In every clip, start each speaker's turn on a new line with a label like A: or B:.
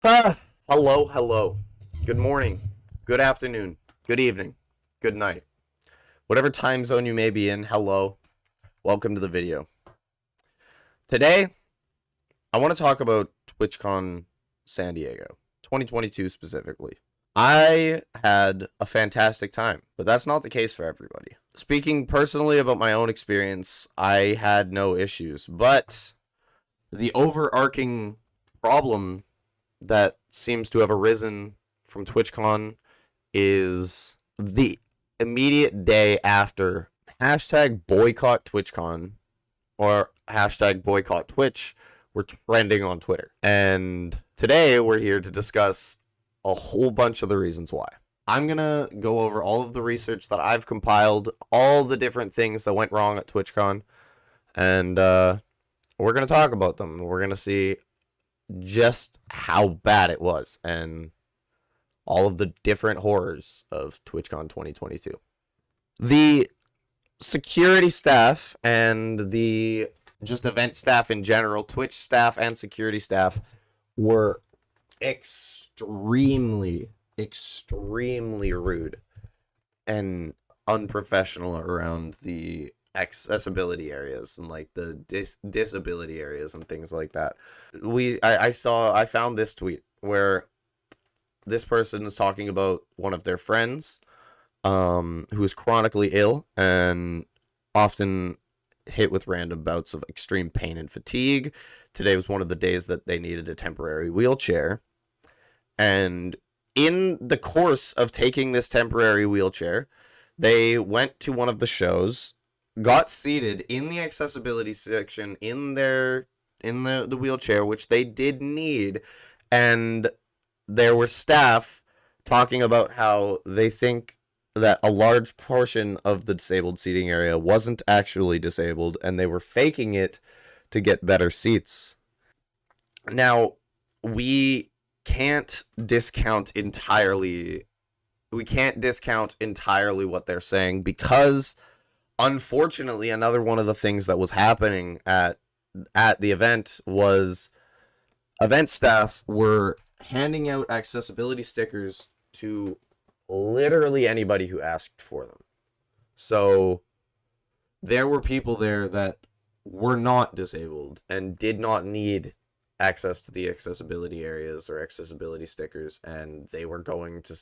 A: Hello. Good morning, good afternoon, good evening, good night. Whatever time zone you may be in, hello. Welcome to the video. Today, I want to talk about TwitchCon San Diego, 2022 specifically. I had a fantastic time, but that's not the case for everybody. Speaking personally about my own experience, I had no issues, but the overarching problem that seems to have arisen from TwitchCon is the immediate day after hashtag boycott TwitchCon or hashtag boycott Twitch were trending on Twitter. And today we're here to discuss a whole bunch of the reasons why. I'm gonna go over all of the research that I've compiled, all the different things that went wrong at TwitchCon, and we're gonna talk about them. We're gonna see just how bad it was and all of the different horrors of TwitchCon 2022. The security staff and the just event staff in general, Twitch staff and security staff, were extremely rude and unprofessional around the accessibility areas and like the disability areas and things like that. I found this tweet where this person is talking about one of their friends who is chronically ill and often hit with random bouts of extreme pain and fatigue. Today was one of the days that they needed a temporary wheelchair, and in the course of taking this temporary wheelchair, they went to one of the shows, got seated in the accessibility section in the wheelchair, which they did need, and there were staff talking about how they think that a large portion of the disabled seating area wasn't actually disabled, and they were faking it to get better seats. Now, we can't discount entirely what they're saying, because unfortunately, another one of the things that was happening at the event was event staff were handing out accessibility stickers to literally anybody who asked for them. So there were people there that were not disabled and did not need access to the accessibility areas or accessibility stickers, and they were going to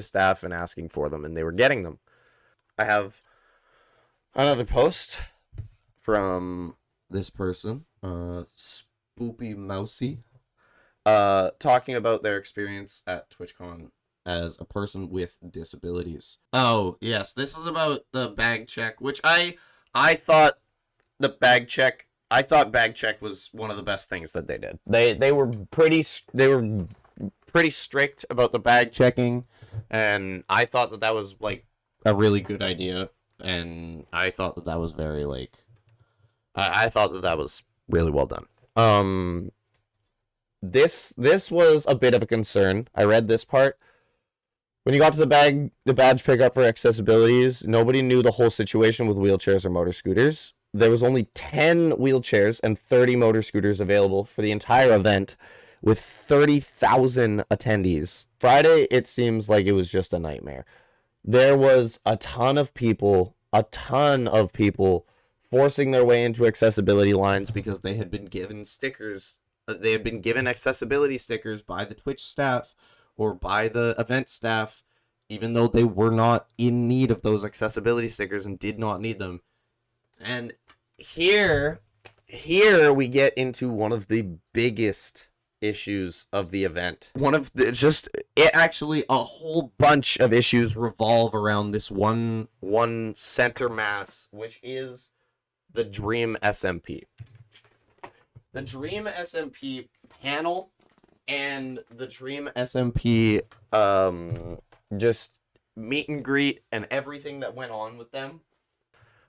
A: staff and asking for them, and they were getting them. I have another post from this person, Spoopy Mousy, talking about their experience at TwitchCon as a person with disabilities. Oh, yes, this is about the bag check, which I thought bag check was one of the best things that they did. They were pretty strict about the bag checking, and I thought that was like a really good idea, and I thought that was very I thought that was really well done. This was a bit of a concern. I read this part. When you got to the badge pickup for accessibilities, nobody knew the whole situation with wheelchairs or motor scooters. There was only 10 wheelchairs and 30 motor scooters available for the entire event, with 30,000 attendees. Friday, it seems like it was just a nightmare. There was a ton of people forcing their way into accessibility lines because they had been given stickers. They had been given accessibility stickers by the Twitch staff or by the event staff, even though they were not in need of those accessibility stickers and did not need them. And here we get into one of the biggest issues of the event. A whole bunch of issues revolve around this one center mass, which is the Dream SMP. The Dream SMP panel and the Dream SMP just meet and greet and everything that went on with them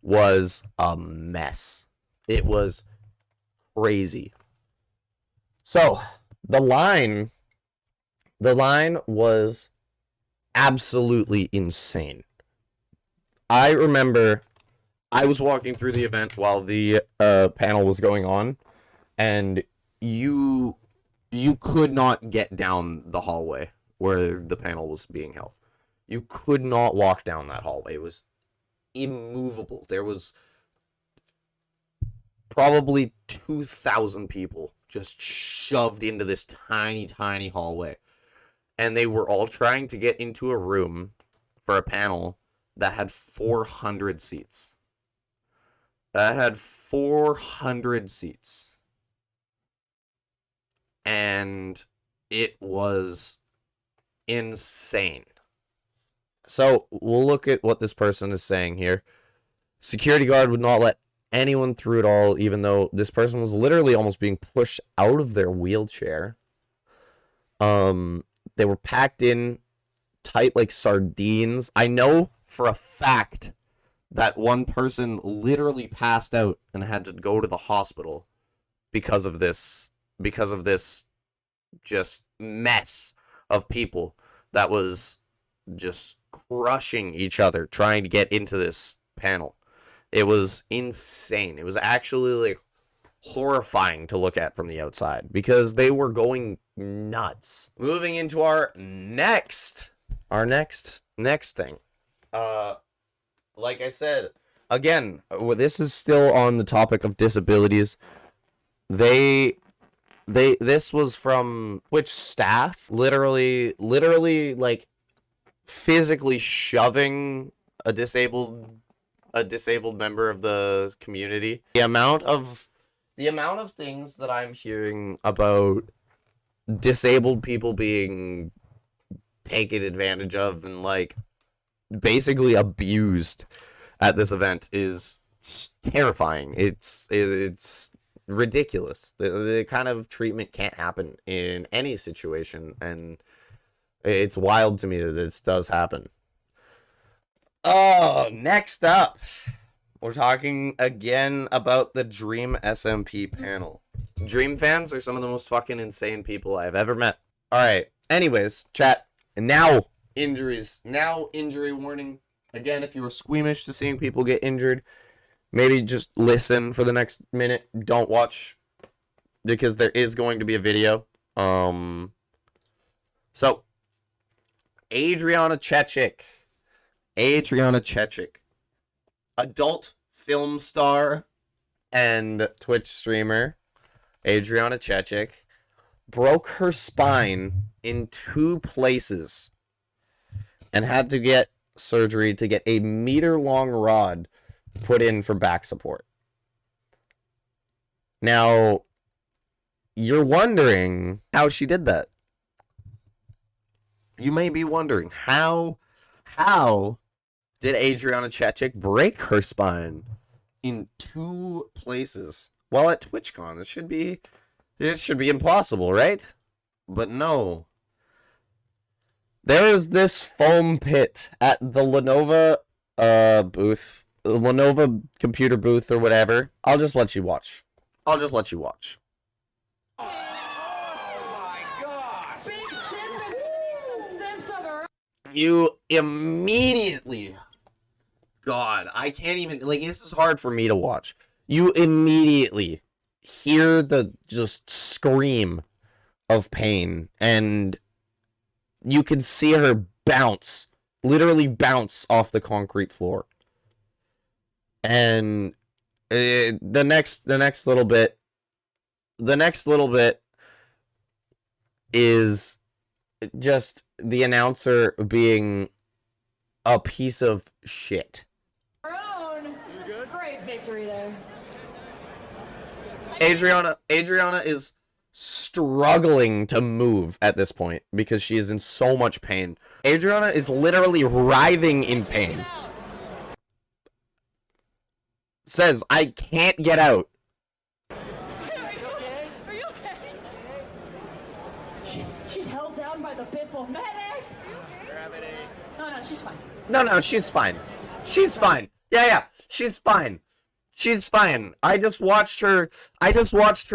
A: was a mess. It was crazy. So the line was absolutely insane. I remember I was walking through the event while the panel was going on, and you you could not get down the hallway where the panel was being held. You could not walk down that hallway. It was immovable. There was probably 2,000 people just shoved into this tiny, tiny hallway. And they were all trying to get into a room for a panel that had 400 seats. That had 400 seats. And it was insane. So we'll look at what this person is saying here. Security guard would not let anyone through at all, even though this person was literally almost being pushed out of their wheelchair. They were packed in tight like sardines. I know for a fact that one person literally passed out and had to go to the hospital because of this just mess of people that was just crushing each other trying to get into this panel. It was insane. It was actually like horrifying to look at from the outside because they were going nuts. Moving into our next thing. Like I said, again, this is still on the topic of disabilities. This was from Twitch staff literally like physically shoving a disabled member of the community. The amount of things that I'm hearing about disabled people being taken advantage of and like basically abused at this event is terrifying. It's ridiculous. The kind of treatment can't happen in any situation, and it's wild to me that this does happen. Oh, next up, we're talking again about the Dream SMP panel. Dream fans are some of the most fucking insane people I've ever met. Alright, anyways, chat. And now, injuries. Now, injury warning. Again, if you were squeamish to seeing people get injured, maybe just listen for the next minute. Don't watch, because there is going to be a video. So, Adriana Chechik, adult film star and Twitch streamer, Adriana Chechik, broke her spine in 2 places and had to get surgery to get a meter-long rod put in for back support. Now, you're wondering how she did that. You may be wondering, how did Adriana Chechik break her spine in 2 places? Well, at TwitchCon, it should be impossible, right? But no. There is this foam pit at the Lenovo booth, the Lenovo computer booth or whatever. I'll just let you watch. You immediately, God, I can't even, like, this is hard for me to watch. You immediately hear the just scream of pain, and you can see her literally bounce off the concrete floor. And the next little bit is just the announcer being a piece of shit.
B: Great victory there.
A: Adriana is struggling to move at this point because she is in so much pain. Adriana is literally writhing in pain. Says, I can't get out.
B: Are you okay? She's held down by the Biffle medic.
C: Gravity.
B: No, she's fine.
A: No, she's fine. She's fine. Yeah, she's fine. She's fine. I just watched her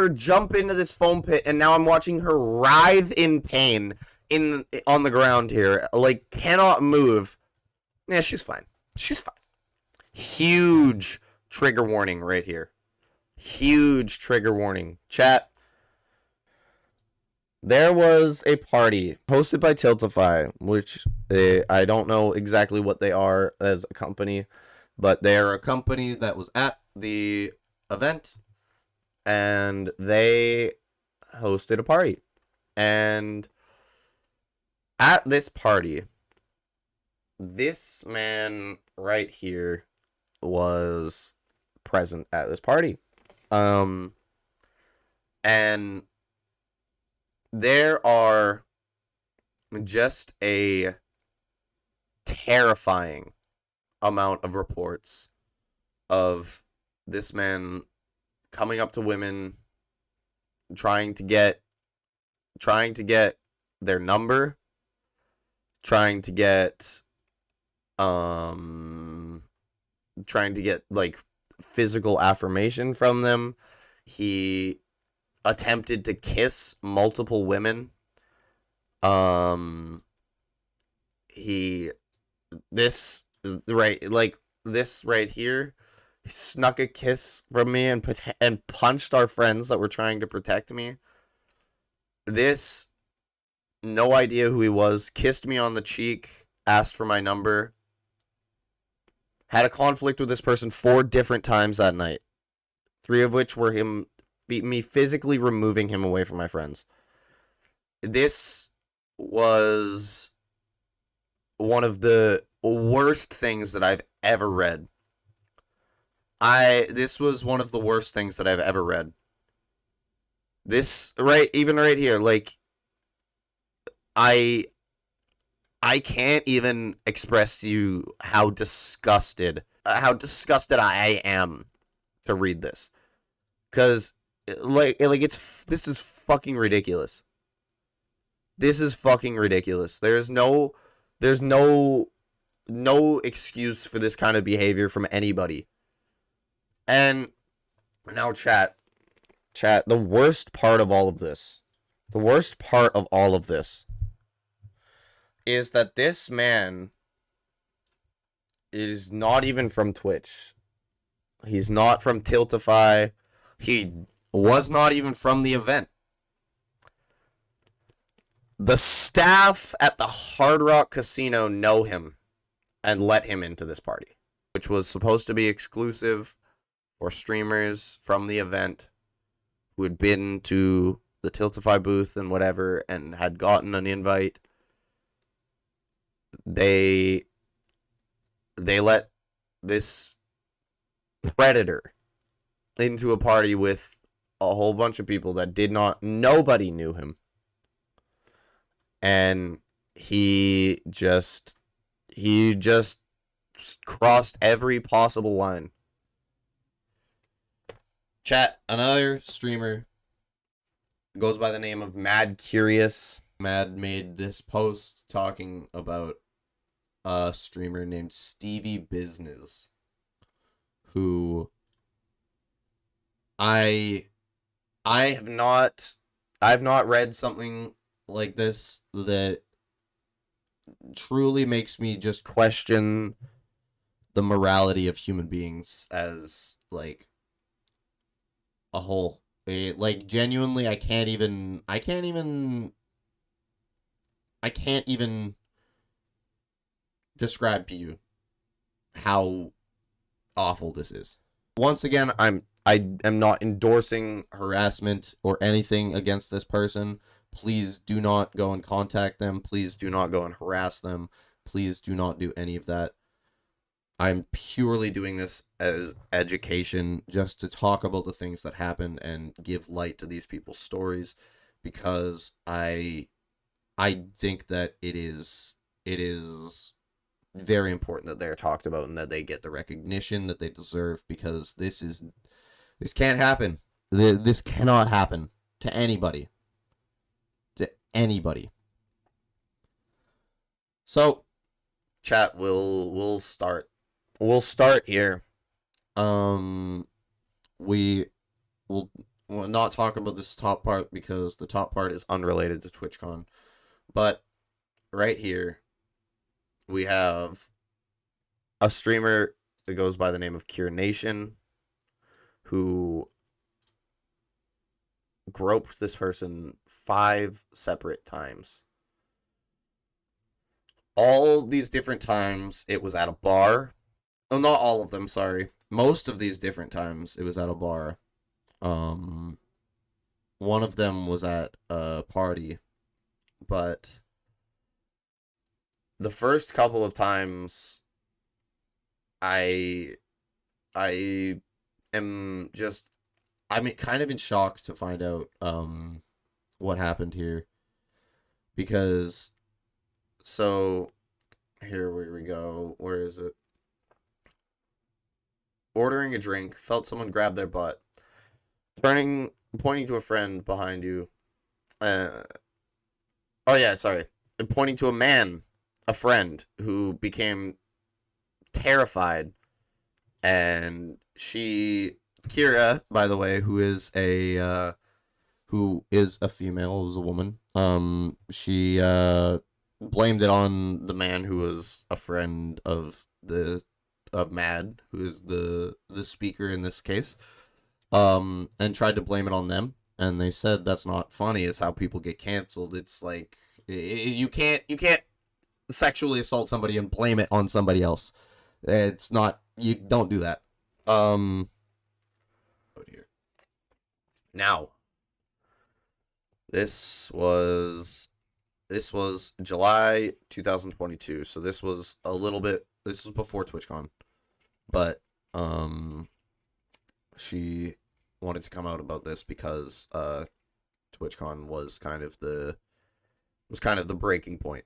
A: jump into this foam pit, and now I'm watching her writhe in pain on the ground here. Like, cannot move. Yeah, she's fine. She's fine. Huge trigger warning right here. Huge trigger warning. Chat. There was a party hosted by Tiltify, which I don't know exactly what they are as a company, but they are a company that was at the event, and they hosted a party. And at this party, this man right here was present at this party. And there are just a terrifying amount of reports of this man coming up to women, trying to get their number, trying to get like physical affirmation from them. He attempted to kiss multiple women. This right here, he snuck a kiss from me and punched our friends that were trying to protect me. This, no idea who he was, kissed me on the cheek, asked for my number. Had a conflict with this person 4 different times that night. 3 of which were me physically removing him away from my friends. This was one of the worst things that I've ever read. This was one of the worst things that I've ever read. This, even right here, like, I can't even express to you how disgusted I am to read this. Because, this is fucking ridiculous. This is fucking ridiculous. There's no excuse for this kind of behavior from anybody. And now chat, the worst part of all of this is that this man is not even from Twitch. He's not from Tiltify. He was not even from the event. The staff at the Hard Rock Casino know him and let him into this party, which was supposed to be exclusive for streamers from the event who had been to the Tiltify booth and whatever and had gotten an invite. They let this predator into a party with a whole bunch of people that nobody knew him. And he just crossed every possible line. Chat, another streamer goes by the name of Mad Curious. Mad made this post talking about a streamer named Stevie Business, who I've not read something like this that truly makes me just question the morality of human beings as like a whole. Like, genuinely, I can't even describe to you how awful this is. Once again, I am not endorsing harassment or anything against this person. Please do not go and contact them. Please do not go and harass them. Please do not do any of that. I'm purely doing this as education, just to talk about the things that happen and give light to these people's stories, because I think that it is very important that they're talked about and that they get the recognition that they deserve, because this can't happen. This cannot happen to anybody. So, chat, we'll start. We'll start here. We'll not talk about this top part because the top part is unrelated to TwitchCon. But right here, we have a streamer that goes by the name of Cure Nation, who groped this person 5 separate times. All these different times, it was at a bar. Oh, not all of them, sorry. Most of these different times, it was at a bar. One of them was at a party, but the first couple of times, I am just, I'm kind of in shock to find out what happened here, because so here we go. Where is it? Ordering a drink, felt someone grab their butt, pointing to a friend behind you. Oh yeah, sorry, pointing to a friend who became terrified, and Kira, by the way, who is a female, who's a woman. She blamed it on the man who was a friend of Mad, who is the speaker in this case. And tried to blame it on them, and they said that's not funny. It's how people get canceled. It's like you can't sexually assault somebody and blame it on somebody else. It's not, you don't do that. Here. Now, this was July 2022, so this was before TwitchCon, but she wanted to come out about this because TwitchCon was kind of the breaking point.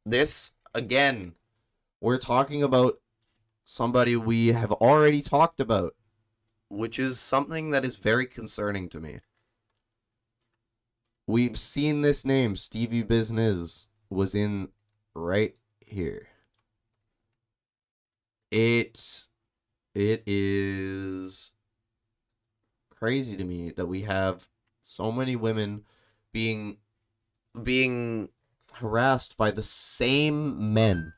A: This, again, we're talking about somebody we have already talked about, which is something that is very concerning to me. We've seen this name, Stevie Business, was in right here. It is crazy to me that we have so many women being harassed by the same men,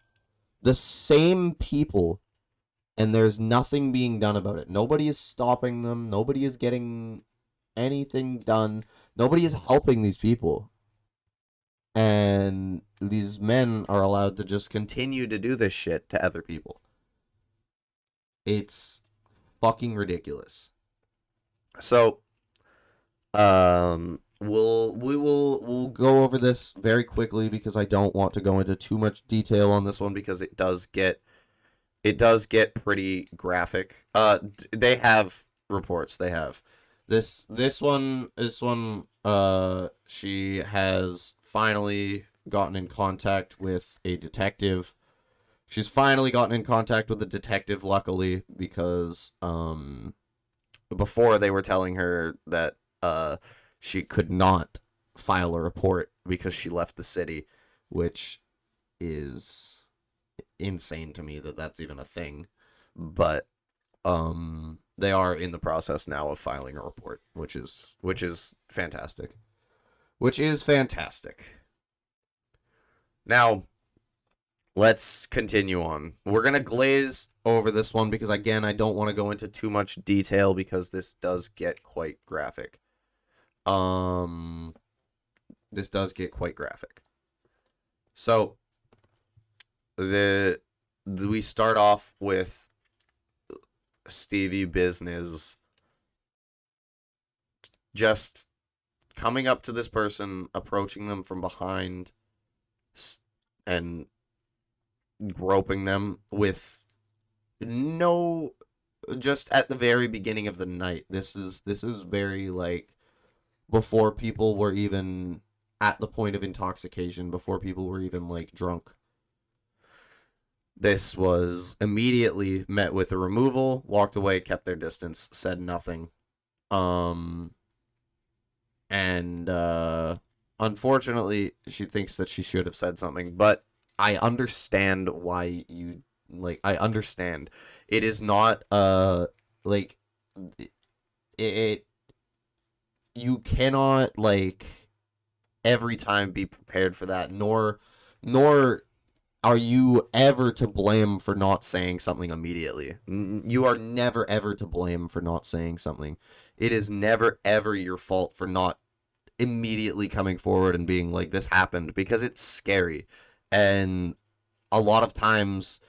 A: the same people, and there's nothing being done about it. Nobody is stopping them. Nobody is getting anything done. Nobody is helping these people. And these men are allowed to just continue to do this shit to other people. It's fucking ridiculous. So, we'll go over this very quickly because I don't want to go into too much detail on this one because it does get pretty graphic. They have reports. They have this one. She has finally gotten in contact with a detective. She's finally gotten in contact with a detective, luckily, because before they were telling her that she could not file a report because she left the city, which is insane to me that that's even a thing. But they are in the process now of filing a report, which is fantastic. Now, let's continue on. We're going to glaze over this one because, again, I don't want to go into too much detail because this does get quite graphic. So, we start off with Stevie Business just coming up to this person, approaching them from behind, and groping them with just at the very beginning of the night. This is very, like, before people were even at the point of intoxication, before people were even, like, drunk. This was immediately met with a removal, walked away, kept their distance, said nothing. And unfortunately, she thinks that she should have said something, but I understand why you, like, I understand. It is not, like, you cannot, like, every time be prepared for that, nor are you ever to blame for not saying something immediately. You are never ever to blame for not saying something. It is never ever your fault for not immediately coming forward and being like, this happened, because it's scary. And a lot of times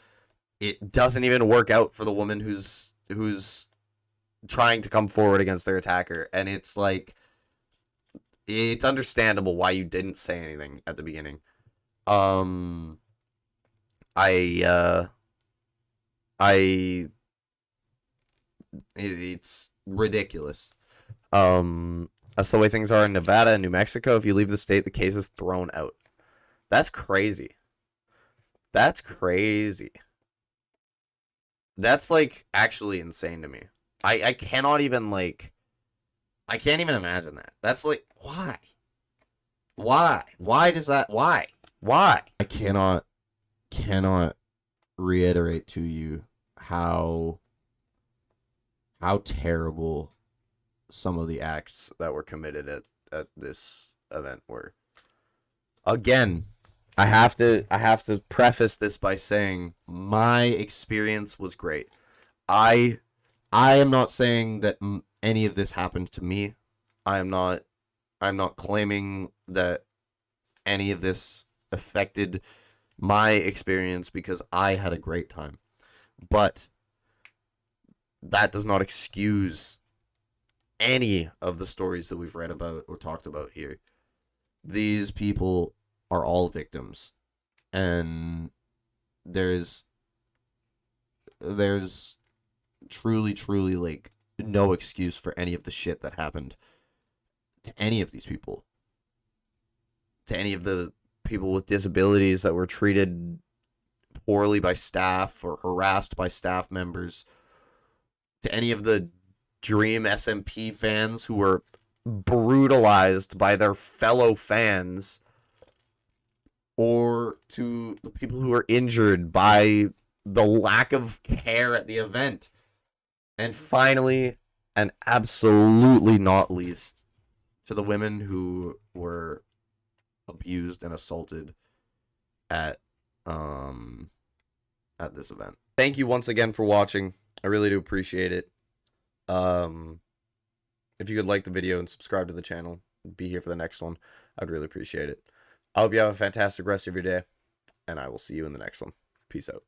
A: it doesn't even work out for the woman who's trying to come forward against their attacker. And it's like, it's understandable why you didn't say anything at the beginning. It's ridiculous. That's the way things are in Nevada and New Mexico. If you leave the state, the case is thrown out. That's crazy. That's crazy. That's, like, actually insane to me. I cannot even, like, I can't even imagine that. That's, like, why? Why? Why does that, why? Why? I cannot reiterate to you how terrible some of the acts that were committed at this event were. Again, I have to preface this by saying my experience was great. I am not saying that any of this happened to me. I'm not claiming that any of this affected my experience, because I had a great time. But that does not excuse any of the stories that we've read about or talked about here. These people are all victims, and there's truly like no excuse for any of the shit that happened to any of these people, to any of the people with disabilities that were treated poorly by staff or harassed by staff members, to any of the Dream SMP fans who were brutalized by their fellow fans, or to the people who were injured by the lack of care at the event. And finally, and absolutely not least, to the women who were abused and assaulted at this event. Thank you once again for watching. I really do appreciate it. If you could like the video and subscribe to the channel, be here for the next one, I'd really appreciate it. I hope you have a fantastic rest of your day, and I will see you in the next one. Peace out.